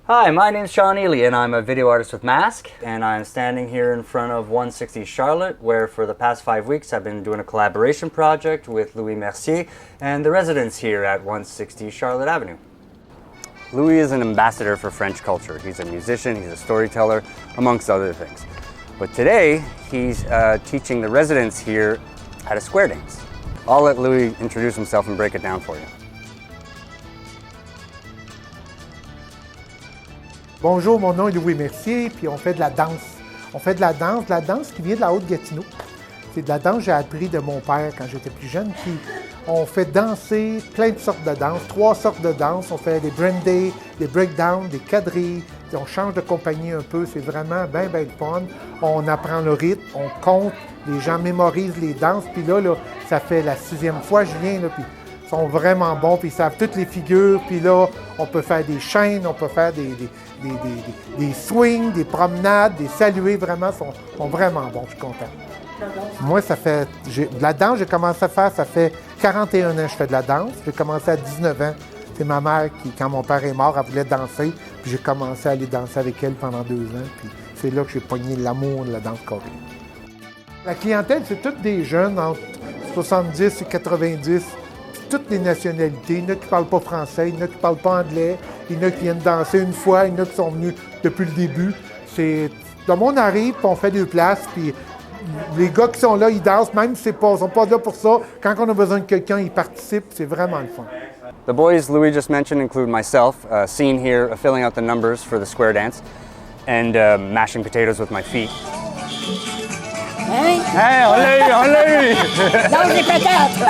Hi, my name's Sean Ely and I'm a video artist with Mask, and I'm standing here in front of 160 Charlotte, where for the past 5 weeks I've been doing a collaboration project with Louis Mercier and the residents here at 160 Charlotte Avenue. Louis is an ambassador for French culture. He's a musician, he's a storyteller, amongst other things. But today he's teaching the residents here how to square dance. I'll let Louis introduce himself and break it down for you. Bonjour, mon nom est Louis Mercier, puis on fait de la danse. On fait de la danse qui vient de la Haute-Gatineau. C'est de la danse que j'ai appris de mon père quand j'étais plus jeune. Puis on fait danser plein de sortes de danse, 3 sortes de danse. On fait des brandés, des breakdowns, des quadrilles. On change de compagnie un peu, c'est vraiment bien fun. On apprend le rythme, on compte, les gens mémorisent les danses. Puis là, ça fait la 6e fois que je viens, là, puis ils sont vraiment bons, puis ils savent toutes les figures. Puis là, on peut faire des chaînes, on peut faire des swings, des promenades, des salués, vraiment, sont vraiment bons, je suis content. Moi, de la danse, j'ai commencé à faire, ça fait 41 ans que je fais de la danse. J'ai commencé à 19 ans. C'est ma mère qui, quand mon père est mort, elle voulait danser, puis j'ai commencé à aller danser avec elle pendant 2 ans, puis c'est là que j'ai pogné l'amour de la danse coréenne. La clientèle, c'est toutes des jeunes entre 70 et 90, toutes les nationalités. Il y en a qui ne parlent pas français, il y en a qui ne parlent pas anglais, il y en a qui viennent danser une fois, il y en a qui sont venus depuis le début. Le monde arrive, puis on fait 2 places, puis les gars qui sont là, ils dansent, même si ils ne sont pas là pour ça. Quand on a besoin de quelqu'un, ils participent, c'est vraiment le fun. The boys Louis just mentioned include myself, seen here filling out the numbers for the square dance, and mashing potatoes with my feet. Hein? Hey, on l'a eu! Dans les patates!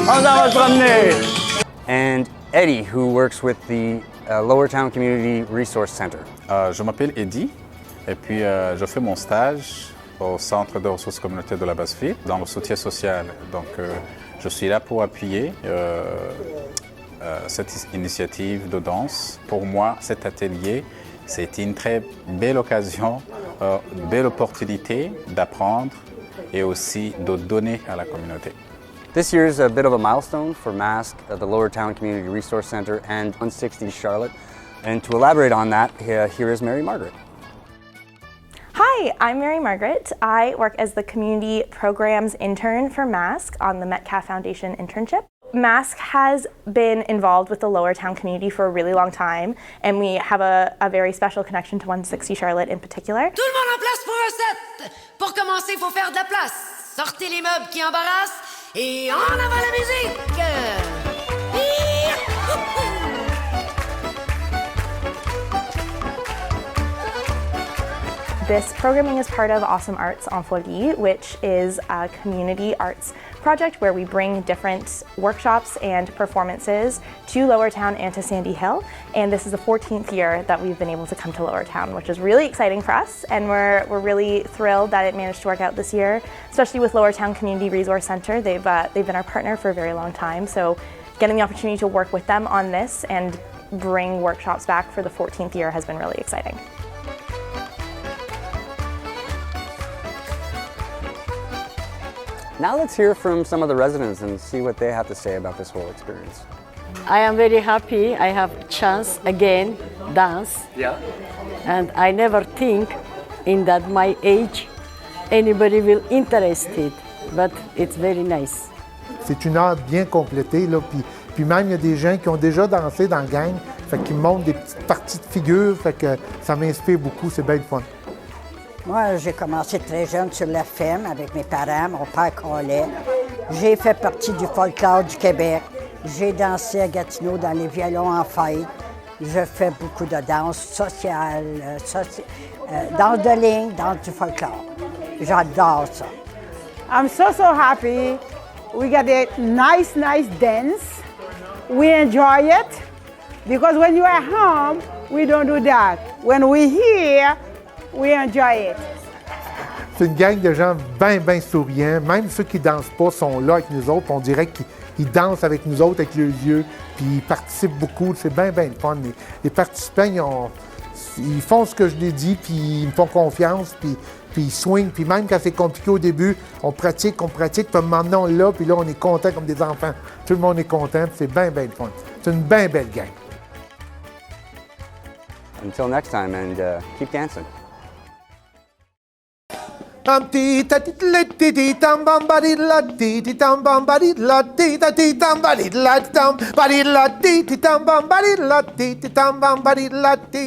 On s'en va se promener! And Eddie, who works with the Lowertown Community Resource Center. Je m'appelle Eddie et puis je fais mon stage au Centre de ressources communautaires de la Basse-Ville dans le soutien social. Donc je suis là pour appuyer cette initiative de danse. Pour moi, cet atelier, c'est une très belle occasion, une belle opportunité d'apprendre et aussi de donner à la communauté. This year is a bit of a milestone for Mask, the Lowertown Community Resource Center, and 160 Charlotte. And to elaborate on that, here is Mary Margaret. Hi, I'm Mary Margaret. I work as the Community Programs Intern for Mask on the Metcalf Foundation internship. Mask has been involved with the Lowertown community for a really long time, and we have a very special connection to 160 Charlotte in particular. Tout le monde en place pour un set! Pour commencer, il faut faire de la place. Sortez les meubles qui embarrassent et en avant la musique! This programming is part of Awesome Arts en Folie, which is a community arts project where we bring different workshops and performances to Lowertown and to Sandy Hill. And this is the 14th year that we've been able to come to Lowertown, which is really exciting for us. And we're really thrilled that it managed to work out this year, especially with Lowertown Community Resource Center. They've been our partner for a very long time. So getting the opportunity to work with them on this and bring workshops back for the 14th year has been really exciting. Now let's hear from some of the residents and see what they have to say about this whole experience. I am very happy I have chance again dance. Yeah. And I never think in that my age anybody will interested, but it's very nice. C'est une heure bien complétée, là, puis même il y a des gens qui ont déjà dansé dans la gang, fait qu'ils montrent des petites parties de figure, fait que ça m'inspire beaucoup, c'est bien le fun. Moi, j'ai commencé très jeune sur la FEM avec mes parents, mon père Collet. J'ai fait partie du folklore du Québec. J'ai dansé à Gatineau dans les violons en fête. Je fais beaucoup de danse sociale, danse de ligne, danse du folklore. J'adore ça. I'm so happy. We got a nice dance. We enjoy it because when you're at home, we don't do that. When we're here, we enjoy it. C'est une gang de gens bien souriants. Même ceux qui ne dansent pas sont là avec nous autres. On dirait qu'ils dansent avec nous autres, avec leurs yeux. Puis ils participent beaucoup. C'est bien le fun. Les participants, ils font ce que je leur dis, puis ils me font confiance, puis ils swingent. Puis même quand c'est compliqué au début, on pratique. Puis maintenant, là, puis là, on est content comme des enfants. Tout le monde est content, puis c'est bien le fun. C'est une bien belle gang. until next time, and keep dancing. Tam ti ta ti ti ti tam bam ba di la ti tam bam ba di la ti ta ti tam ba di la tam ba di la ti tam bam ba di la ti tam bam ba di la ti.